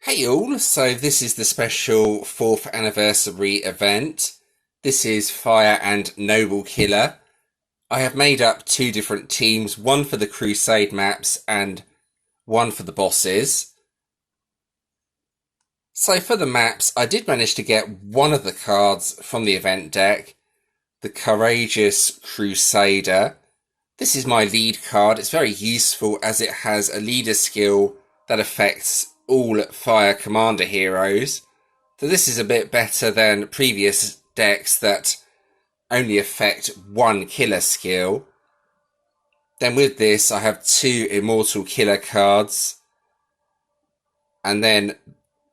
Hey all, so this is the special 4th anniversary event. This is Fire and Noble Killer. I have made up two different teams, one for the Crusade maps and one for the bosses. So for the maps, I did manage to get one of the cards from the event deck, the Courageous Crusader. This is my lead card. It's very useful as it has a leader skill that affects all fire commander heroes. So this is a bit better than previous decks that only affect one killer skill. Then with this I have two immortal killer cards, and then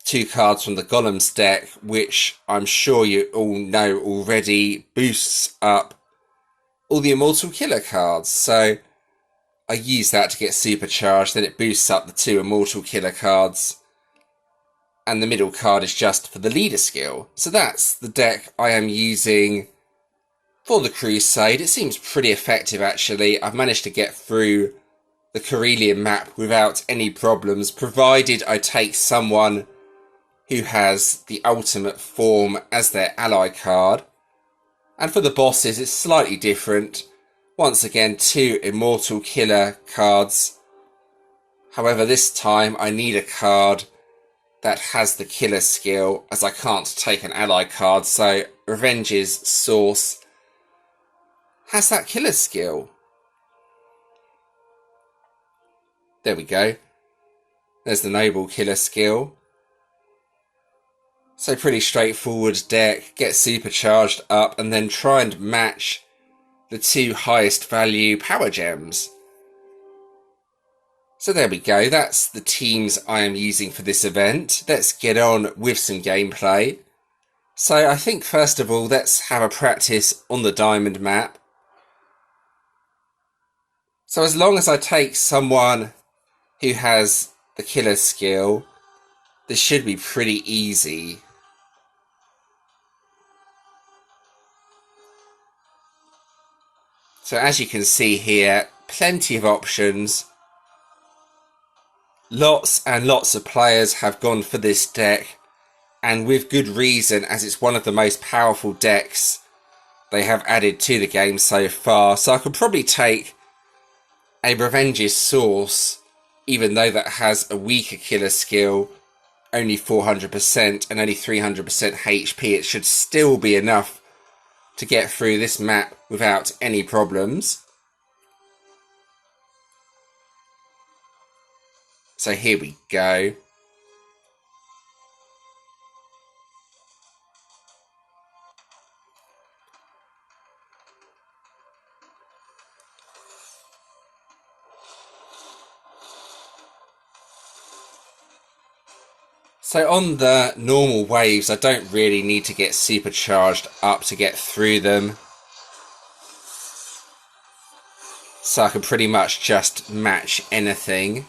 two cards from the Golems deck, which I'm sure you all know already boosts up all the immortal killer cards. So I use that to get supercharged, then it boosts up the two immortal killer cards, and the middle card is just for the leader skill. So that's the deck I am using for the Crusade. It seems pretty effective actually. I've managed to get through the Corellian map without any problems, provided I take someone who has the ultimate form as their ally card. And for the bosses it's slightly different. Once again, two immortal killer cards. However, this time I need a card that has the killer skill, as I can't take an ally card, so Revenge's Source has that killer skill. There we go. There's the Noble killer skill. So pretty straightforward deck. Get supercharged up and then try and match the two highest value power gems. So there we go, that's the teams I am using for this event. Let's get on with some gameplay. So I think first of all, let's have a practice on the diamond map. So as long as I take someone who has the killer skill, this should be pretty easy. So as you can see here, plenty of options. Lots and lots of players have gone for this deck, and with good reason, as it's one of the most powerful decks they have added to the game so far. So I could probably take a Revenge's Source, even though that has a weaker killer skill, only 400% and only 300% HP. It should still be enough to get through this map without any problems. So here we go. So on the normal waves, I don't really need to get supercharged up to get through them. So I can pretty much just match anything.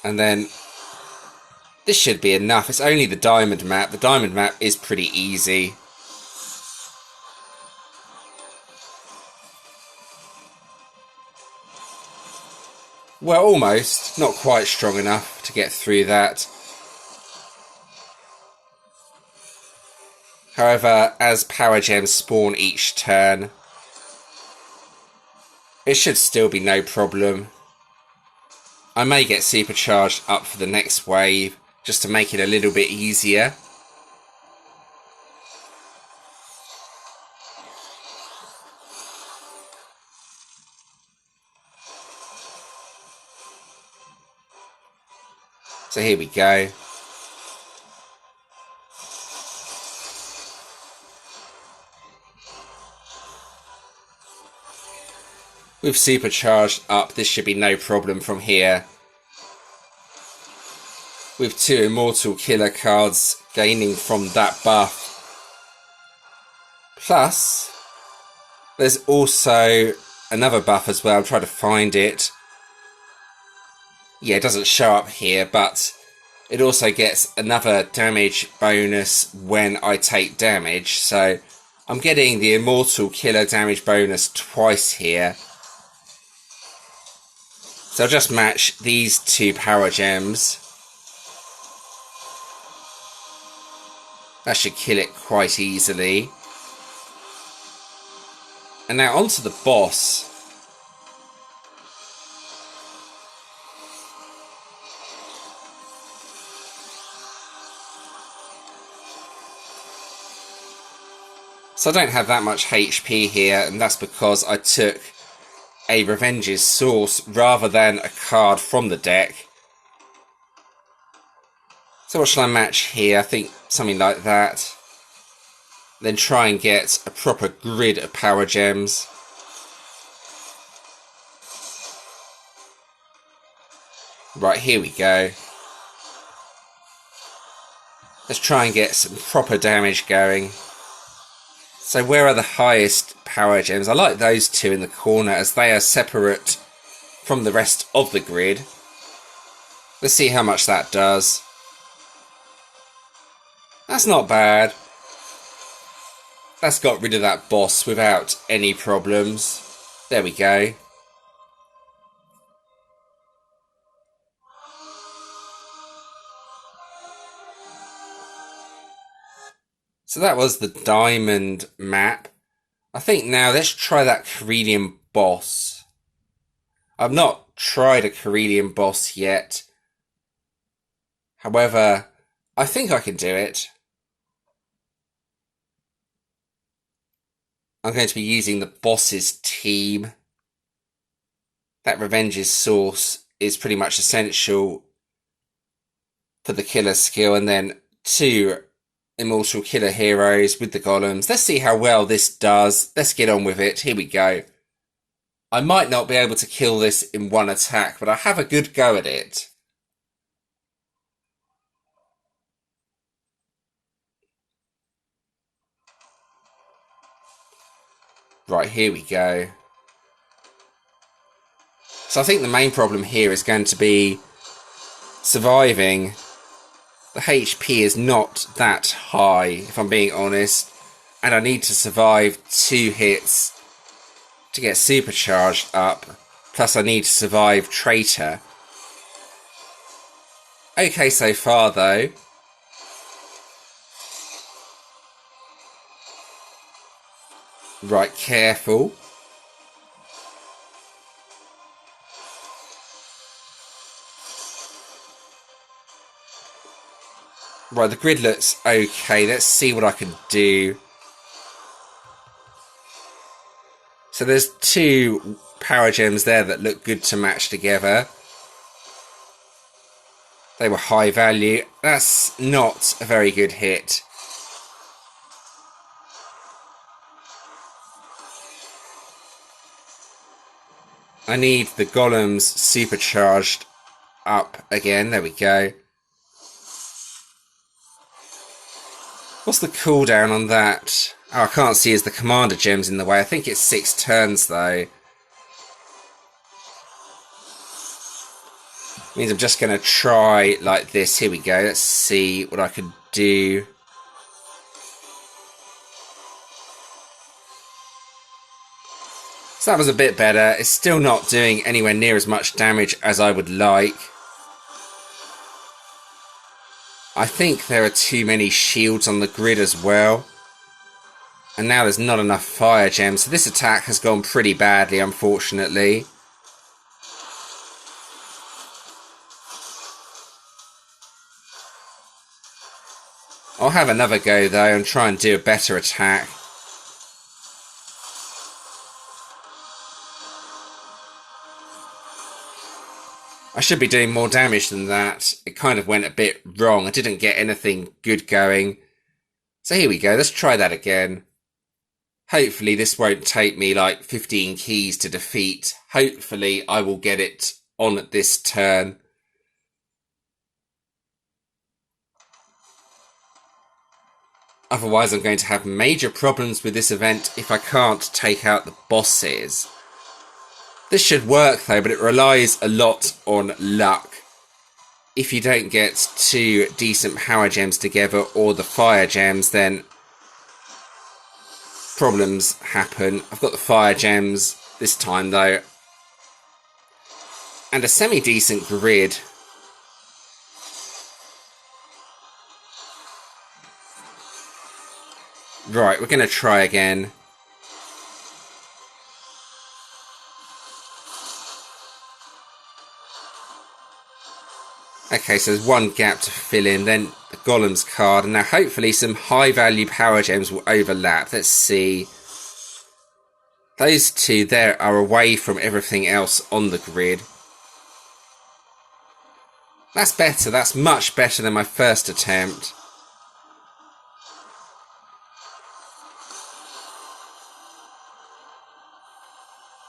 And then this should be enough. It's only the diamond map. The diamond map is pretty easy. Well, almost. Not quite strong enough to get through that. However, as power gems spawn each turn, it should still be no problem. I may get supercharged up for the next wave, just to make it a little bit easier. So here we go. With supercharged up, this should be no problem from here. With two immortal killer cards gaining from that buff. Plus, there's also another buff as well. I'm trying to find it. Yeah, it doesn't show up here, but it also gets another damage bonus when I take damage. So I'm getting the Immortal Killer damage bonus twice here. So I'll just match these two power gems. That should kill it quite easily. And now onto the boss. So I don't have that much HP here, and that's because I took a Revenge's Source rather than a card from the deck. So what shall I match here? I think something like that. Then try and get a proper grid of power gems. Right, here we go. Let's try and get some proper damage going. So where are the highest power gems? I like those two in the corner as they are separate from the rest of the grid. Let's see how much that does. That's not bad. That's got rid of that boss without any problems. There we go. So that was the diamond map. I think now let's try that Kerillium boss. I've not tried a Kerillium boss yet. However, I think I can do it. I'm going to be using the boss's team. That Revenge's Source is pretty much essential for the killer skill, and then 2 Immortal Killer heroes with the golems. Let's see how well this does. Let's get on with it. Here we go. I might not be able to kill this in one attack, but I have a good go at it. Right, here we go. So I think the main problem here is going to be surviving. The HP is not that high, if I'm being honest, and I need to survive 2 hits to get supercharged up, plus I need to survive Traitor. Okay so far though. Right, careful. Right, the grid looks okay. Let's see what I can do. So there's 2 power gems there that look good to match together. They were high value. That's not a very good hit. I need the golems supercharged up again. There we go. What's the cooldown on that? Oh, I can't see as the commander gem's in the way. I think it's 6 turns though. Means I'm just going to try like this. Here we go. Let's see what I can do. So that was a bit better. It's still not doing anywhere near as much damage as I would like. I think there are too many shields on the grid as well. And now there's not enough fire gems. So this attack has gone pretty badly, unfortunately. I'll have another go though and try and do a better attack. I should be doing more damage than that. It kind of went a bit wrong. I didn't get anything good going. So here we go. Let's try that again. Hopefully this won't take me like 15 keys to defeat. Hopefully I will get it on this turn. Otherwise I'm going to have major problems with this event if I can't take out the bosses. This should work though, but it relies a lot on luck. If you don't get 2 decent power gems together or the fire gems, then problems happen. I've got the fire gems this time though. And a semi-decent grid. Right, we're going to try again. Okay, so there's one gap to fill in, then the Golem's card, and now hopefully some high-value power gems will overlap. Let's see. Those two there are away from everything else on the grid. That's better, that's much better than my first attempt.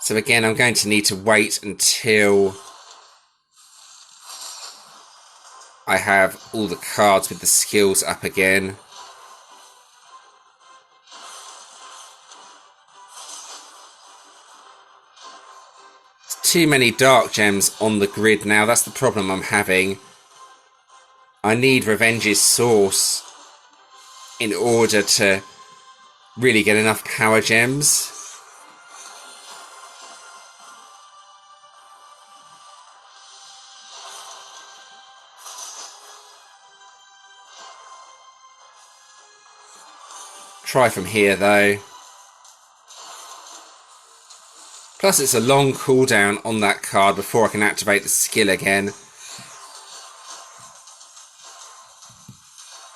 So again, I'm going to need to wait until I have all the cards with the skills up again. Too many dark gems on the grid now. That's the problem I'm having. I need Revenge's Source in order to really get enough power gems. Try from here though. Plus it's a long cooldown on that card before I can activate the skill again.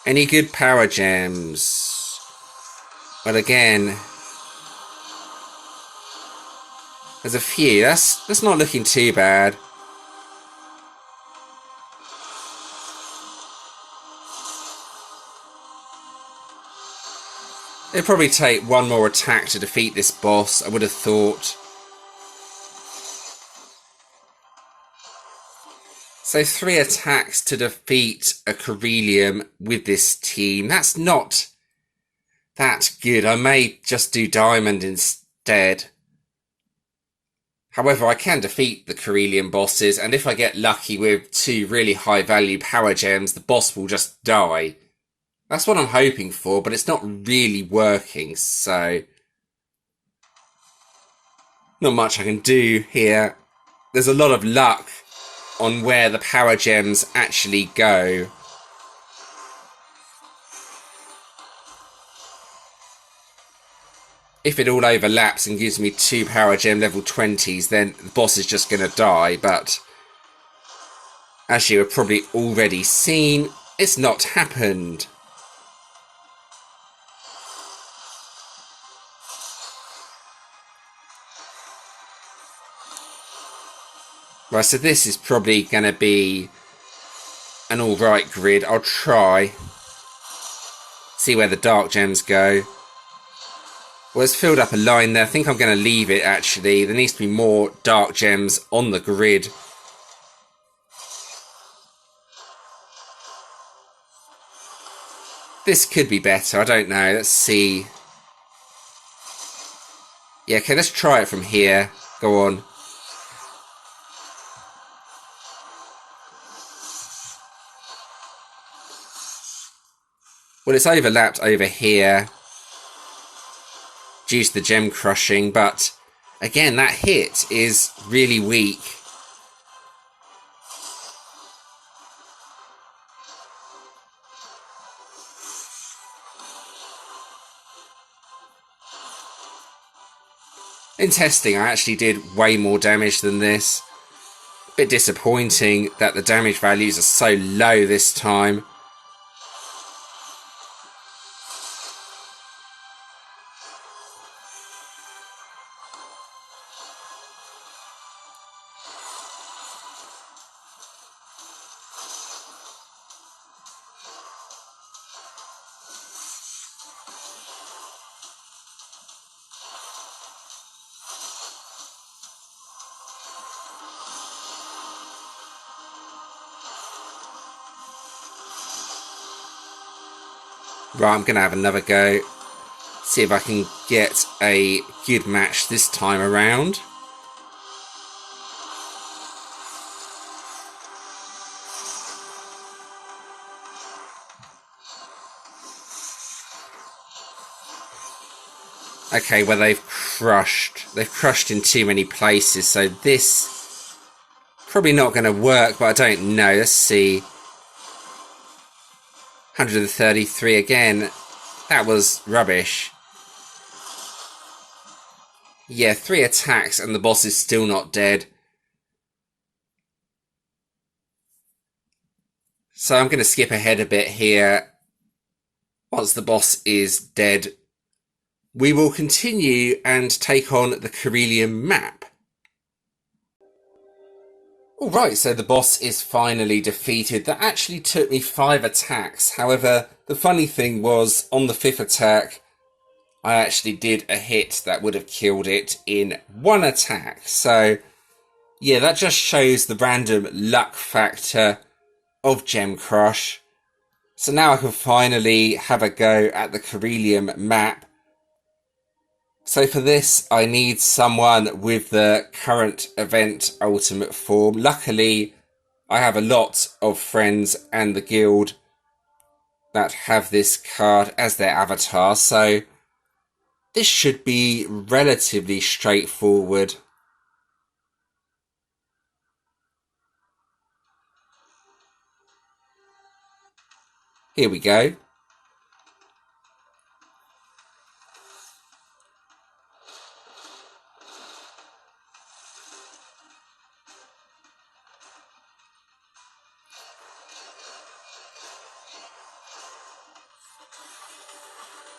Any good power gems? Well again, there's a few. That's not looking too bad. It'll probably take one more attack to defeat this boss, I would have thought. So 3 attacks to defeat a Corellium with this team. That's not that good. I may just do Diamond instead. However, I can defeat the Corellium bosses, and if I get lucky with 2 really high value power gems, the boss will just die. That's what I'm hoping for, but it's not really working, so not much I can do here. There's a lot of luck on where the power gems actually go. If it all overlaps and gives me 2 power gem level 20s, then the boss is just going to die, but as you have probably already seen, it's not happened. Right, so this is probably going to be an alright grid. I'll try. See where the dark gems go. Well, it's filled up a line there. I think I'm going to leave it, actually. There needs to be more dark gems on the grid. This could be better. I don't know. Let's see. Yeah, okay, let's try it from here. Go on. Well, it's overlapped over here due to the gem crushing, but again, that hit is really weak. In testing, I actually did way more damage than this. A bit disappointing that the damage values are so low this time. Right, I'm going to have another go. See if I can get a good match this time around. Okay, well they've crushed in too many places, so this probably not going to work, but I don't know. Let's see. 133 again. That was rubbish. Yeah, 3 attacks and the boss is still not dead. So I'm going to skip ahead a bit here. Once the boss is dead, we will continue and take on the Corellium map. Alright, so the boss is finally defeated. That actually took me 5 attacks. However, the funny thing was, on the 5th attack, I actually did a hit that would have killed it in 1 attack. So, yeah, that just shows the random luck factor of Gem Crush. So now I can finally have a go at the Corellium map. So for this, I need someone with the current event ultimate form. Luckily, I have a lot of friends and the guild that have this card as their avatar, so this should be relatively straightforward. Here we go.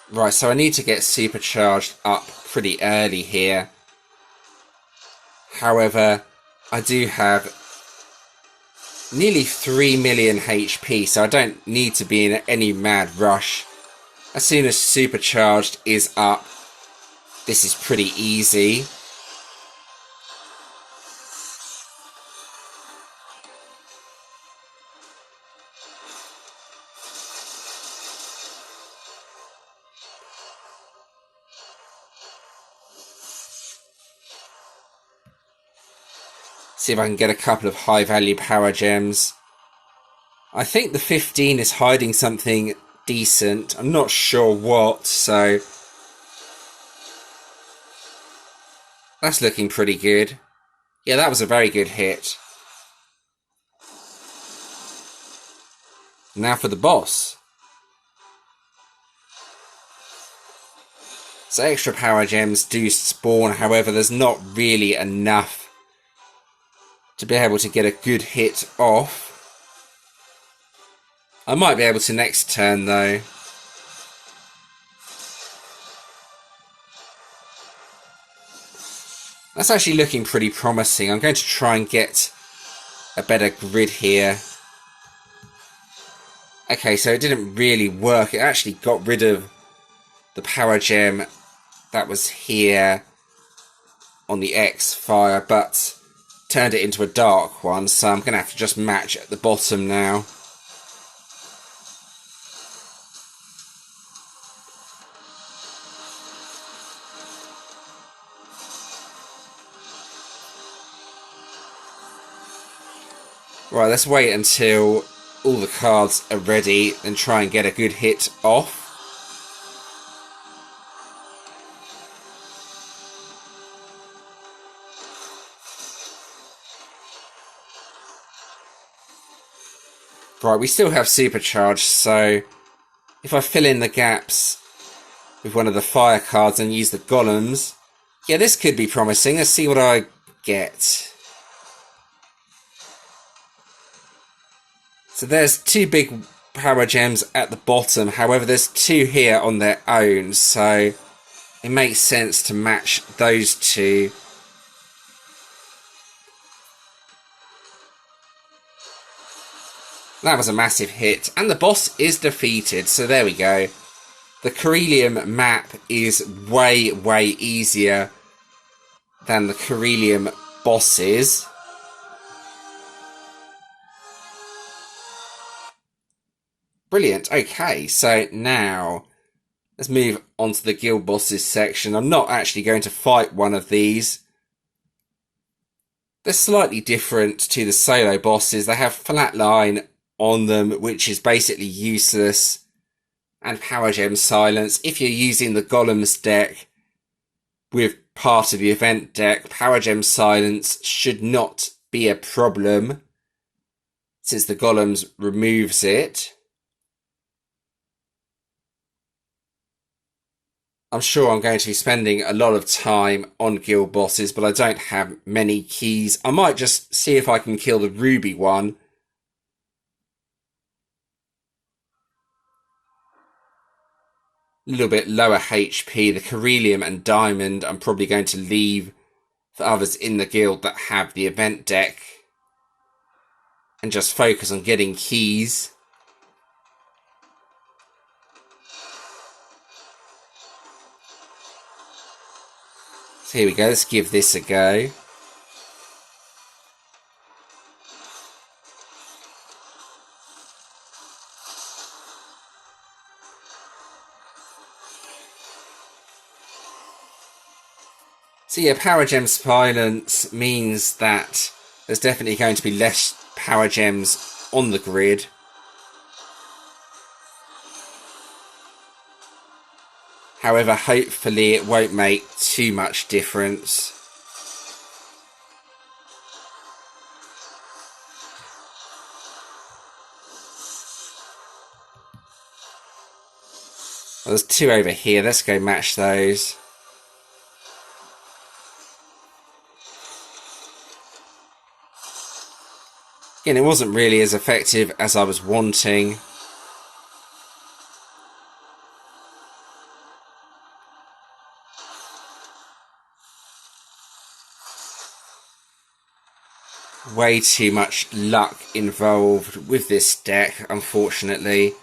Right, so I need to get supercharged up pretty early here. However, I do have nearly 3 million HP, so I don't need to be in any mad rush. As soon as supercharged is up, this is pretty easy. See if I can get a couple of high value power gems. I think the 15 is hiding something decent. I'm not sure what, so that's looking pretty good. Yeah, that was a very good hit. Now for the boss. So extra power gems do spawn, however there's not really enough to be able to get a good hit off. I might be able to next turn though. That's actually looking pretty promising. I'm going to try and get a better grid here. Okay, so it didn't really work. It actually got rid of the power gem that was here on the X fire, but turned it into a dark one, so I'm going to have to just match at the bottom now. Right, let's wait until all the cards are ready and try and get a good hit off. Right, we still have supercharge, so if I fill in the gaps with one of the fire cards and use the golems, yeah, this could be promising. Let's see what I get. So there's 2 big power gems at the bottom, however there's 2 here on their own, so it makes sense to match those 2. That was a massive hit, and the boss is defeated, so there we go. The Corellium map is way, way easier than the Corellium bosses. Brilliant, okay, so now let's move on to the guild bosses section. I'm not actually going to fight one of these. They're slightly different to the solo bosses. They have flatline on them, which is basically useless, and power gem silence. If you're using the golems deck, with part of the event deck, Power Gem Silence should not be a problem since the Golems removes it. I'm sure I'm going to be spending a lot of time on guild bosses, but I don't have many keys. I might just see if I can kill the ruby one. A little bit lower HP. The Corellium and Diamond I'm probably going to leave for others in the guild that have the event deck and just focus on getting keys. So here we go, let's give this a go. So yeah, Power Gem Silence means that there's definitely going to be less Power Gems on the grid. However, hopefully it won't make too much difference. Well, there's two over here. Let's go match those. Again, it wasn't really as effective as I was wanting. Way too much luck involved with this deck, unfortunately.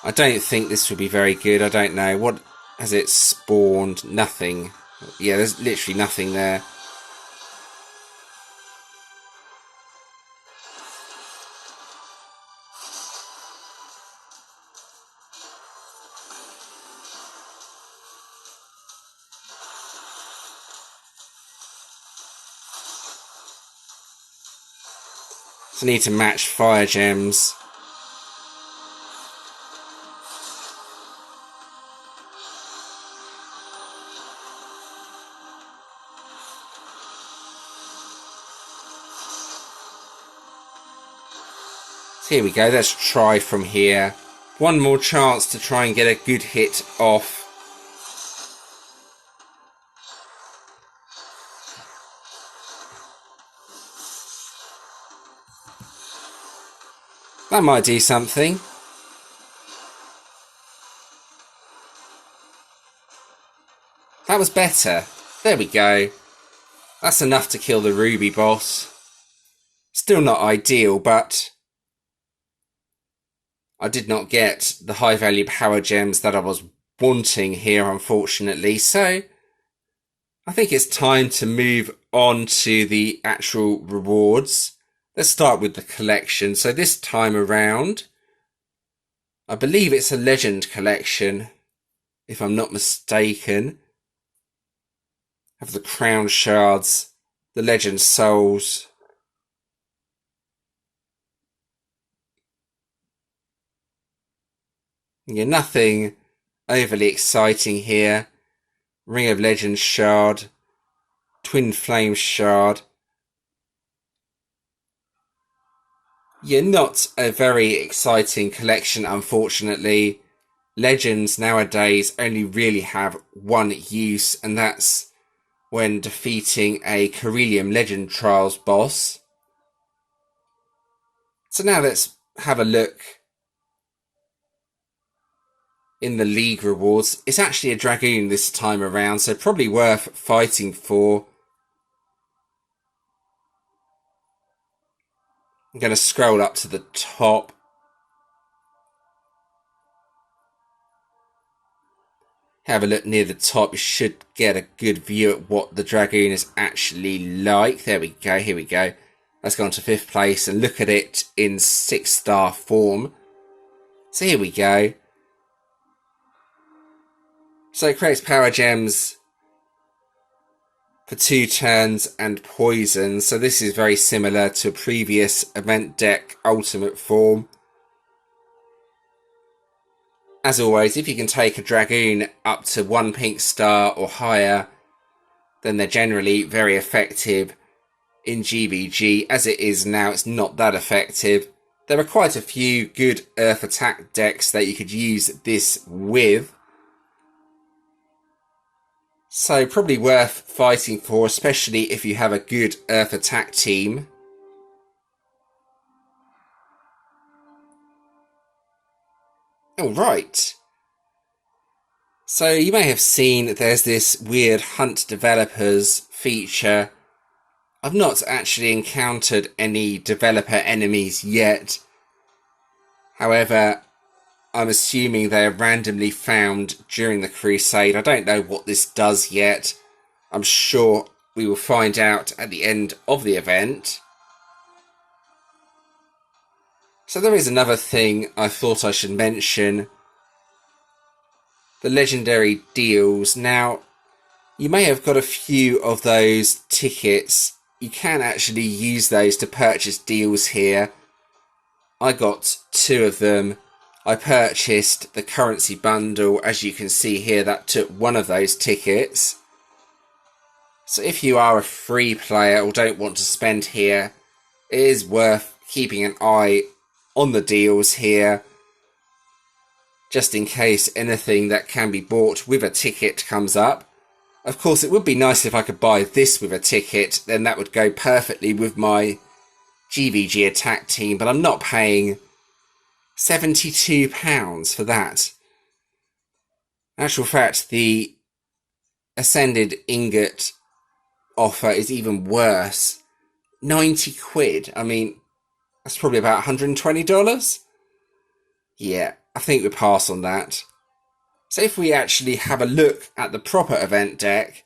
I don't think this would be very good. I don't know. What has it spawned? Nothing. Yeah, there's literally nothing there. So I need to match fire gems. So here we go, let's try from here. One more chance to try and get a good hit off. That might do something. That was better. There we go. That's enough to kill the ruby boss. Still not ideal, but I did not get the high value power gems that I was wanting here, unfortunately. So I think it's time to move on to the actual rewards. Let's start with the collection. So this time around, I believe it's a legend collection, if I'm not mistaken. Have the crown shards, the legend souls. Yeah, nothing overly exciting here. Ring of Legends shard, Twin Flame shard. Yeah, not a very exciting collection, unfortunately. Legends nowadays only really have one use, and that's when defeating a Corellium Legend Trials boss. So now let's have a look in the League rewards. It's actually a Dragoon this time around, so probably worth fighting for. I'm going to scroll up to the top. Have a look near the top. You should get a good view at what the Dragoon is actually like. There we go. Here we go. Let's go on to 5th place and look at it in 6-star form. So here we go. So it creates power gems for 2 turns and poison. So this is very similar to a previous event deck ultimate form. As always, if you can take a Dragoon up to 1 pink star or higher, then they're generally very effective in GVG. As it is now, it's not that effective. There are quite a few good Earth attack decks that you could use this with. So probably worth fighting for, especially if you have a good Earth attack team. Alright. So you may have seen there's this weird hunt developers feature. I've not actually encountered any developer enemies yet. However, I'm assuming they're randomly found during the crusade. I don't know what this does yet. I'm sure we will find out at the end of the event. So there is another thing I thought I should mention. The legendary deals. Now, you may have got a few of those tickets. You can actually use those to purchase deals here. I got 2 of them. I purchased the currency bundle. As you can see here, that took 1 of those tickets. So if you are a free player or don't want to spend here, it is worth keeping an eye on the deals here, just in case anything that can be bought with a ticket comes up. Of course, it would be nice if I could buy this with a ticket, then that would go perfectly with my GVG attack team, but I'm not paying £72 for that. In actual fact, the Ascended Ingot offer is even worse. 90 quid. I mean, that's probably about $120. Yeah, I think we pass on that. So if we actually have a look at the proper event deck,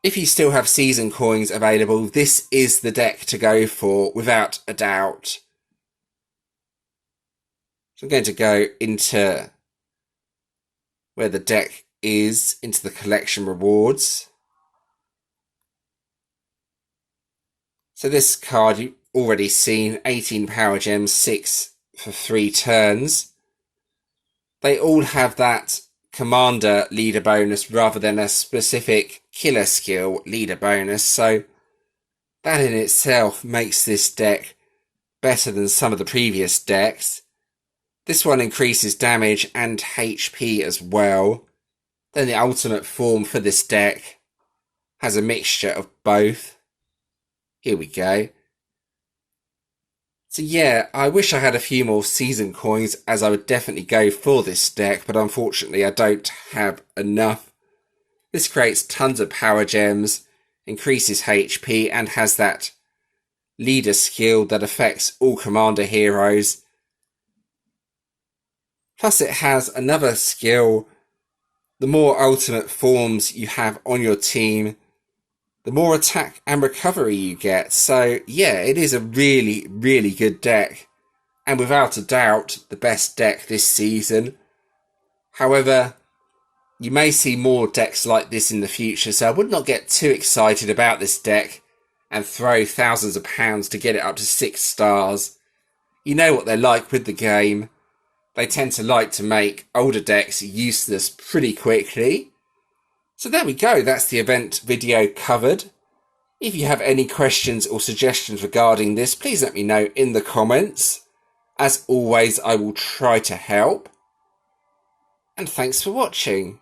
if you still have season coins available, this is the deck to go for without a doubt. So I'm going to go into where the deck is, into the collection rewards. So this card you've already seen, 18 power gems, 6 for 3 turns. They all have that commander leader bonus rather than a specific killer skill leader bonus, so that in itself makes this deck better than some of the previous decks. This one increases damage and HP as well. Then the ultimate form for this deck has a mixture of both. Here we go. So yeah, I wish I had a few more season coins, as I would definitely go for this deck, but unfortunately I don't have enough. This creates tons of power gems, increases HP, and has that leader skill that affects all commander heroes. Plus it has another skill. The more ultimate forms you have on your team, the more attack and recovery you get. So yeah, it is a really, really good deck. And without a doubt, the best deck this season. However, you may see more decks like this in the future, so I would not get too excited about this deck and throw thousands of pounds to get it up to 6 stars. You know what they're like with the game. They tend to like to make older decks useless pretty quickly. So there we go, that's the event video covered. If you have any questions or suggestions regarding this, please let me know in the comments. As always, I will try to help. And thanks for watching.